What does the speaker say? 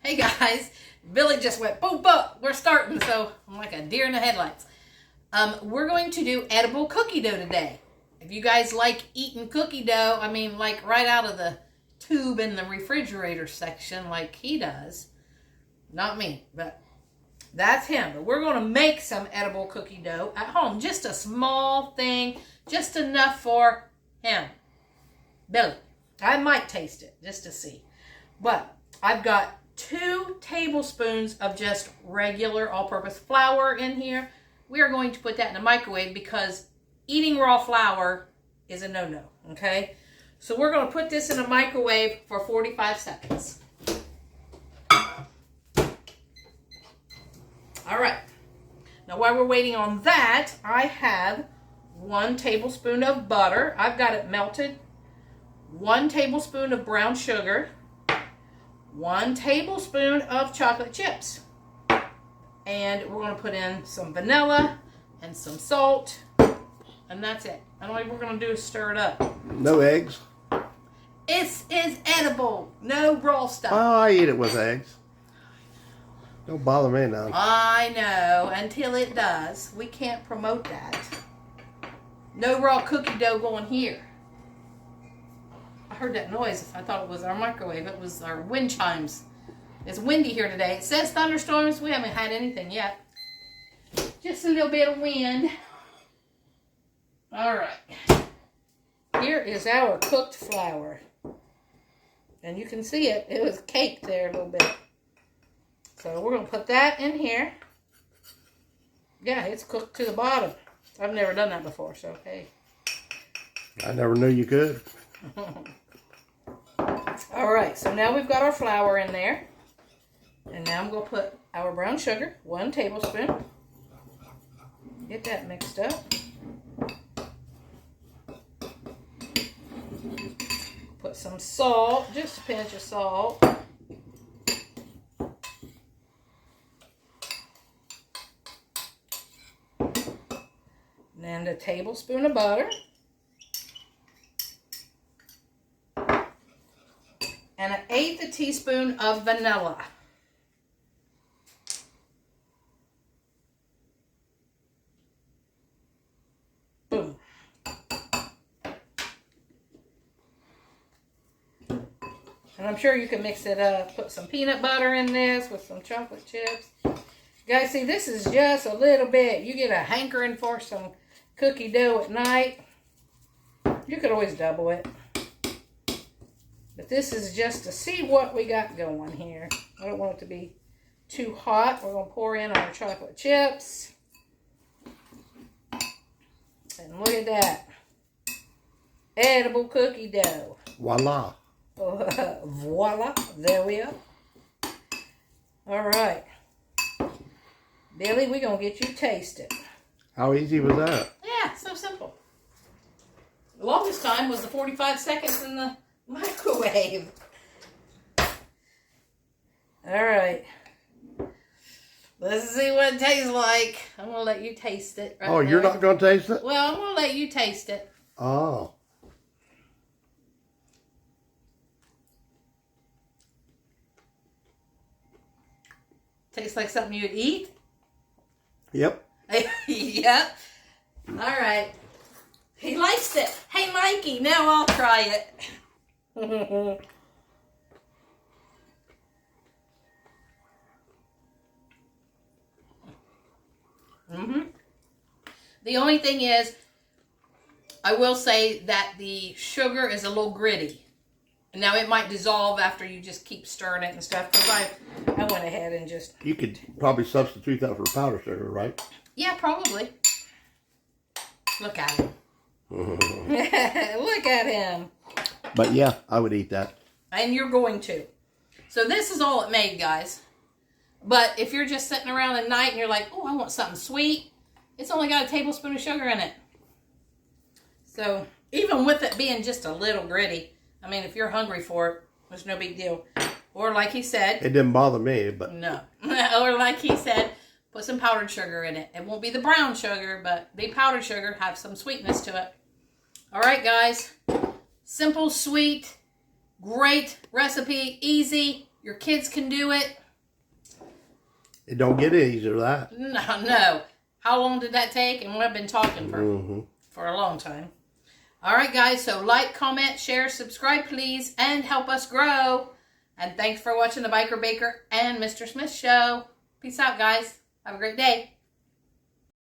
Hey guys, Billy just went boom, boom. We're starting, so I'm like a deer in the headlights. We're going to do edible cookie dough today. If you guys like eating cookie dough, I mean, like right out of the tube in the refrigerator section, like he does. Not me, but that's him. But we're going to make some edible cookie dough at home. Just a small thing, just enough for him. Billy. I might taste it just to see. But I've got 2 tablespoons of just regular all-purpose flour in here. We are going to put that in the microwave because eating raw flour is a no-no, okay? So we're going to put this in the microwave for 45 seconds. All right. Now while we're waiting on that, I have 1 tablespoon of butter. I've got it melted. 1 tablespoon of brown sugar. 1 tablespoon of chocolate chips. And we're going to put in some vanilla and some salt. And that's it. And all we're going to do is stir it up. No eggs? It is edible. No raw stuff. Oh, I eat it with eggs. Don't bother me now. I know. Until it does. We can't promote that. No raw cookie dough going here. I heard that noise. I thought it was our microwave. It was our wind chimes. It's windy here today. It says thunderstorms. We haven't had anything yet. Just a little bit of wind. All right. Here is our cooked flour. And you can see it. It was caked there a little bit. So we're going to put that in here. Yeah, it's cooked to the bottom. I've never done that before, so hey. I never knew you could. All right, so now we've got our flour in there. And now I'm going to put our brown sugar, 1 tablespoon. Get that mixed up. Put some salt, just a pinch of salt. And a tablespoon of butter. And 1/8 teaspoon of vanilla. Boom. And I'm sure you can mix it up. Put some peanut butter in this with some chocolate chips. Guys, see, this is just a little bit. You get a hankering for some cookie dough at night. You could always double it. But this is just to see what we got going here. I don't want it to be too hot. We're going to pour in our chocolate chips. And look at that. Edible cookie dough. Voila. Voila. There we are. All right. Billy, we're going to get you to taste it. How easy was that? Yeah, so simple. The longest time was the 45 seconds in the microwave. All right. Let's see what it tastes like. I'm going to let you taste it. Right Oh, you're there. not going to taste it? Well, I'm going to let you taste it. Oh. Tastes like something you'd eat? Yep. Yep. All right. He likes it. Hey, Mikey, now I'll try it. The only thing is, I will say that the sugar is a little gritty. Now, it might dissolve after you just keep stirring it and stuff, because I went ahead and just... You could probably substitute that for powdered sugar, right? Yeah, probably. Look at him. Look at him. But yeah, I would eat that. And you're going to. So this is all it made, guys. But if you're just sitting around at night and you're like, oh, I want something sweet, it's only got a tablespoon of sugar in it. So even with it being just a little gritty, I mean, if you're hungry for it, it's no big deal. Or like he said... It didn't bother me, but... No. Or like he said, put some powdered sugar in it. It won't be the brown sugar, but the powdered sugar have some sweetness to it. All right, guys. Simple, sweet, great recipe, easy. Your kids can do it. It don't get easier than that. No. How long did that take? And we've been talking for a long time. All right, guys. So like, comment, share, subscribe, please, and help us grow. And thanks for watching the Biker Baker and Mr. Smith Show. Peace out, guys. Have a great day.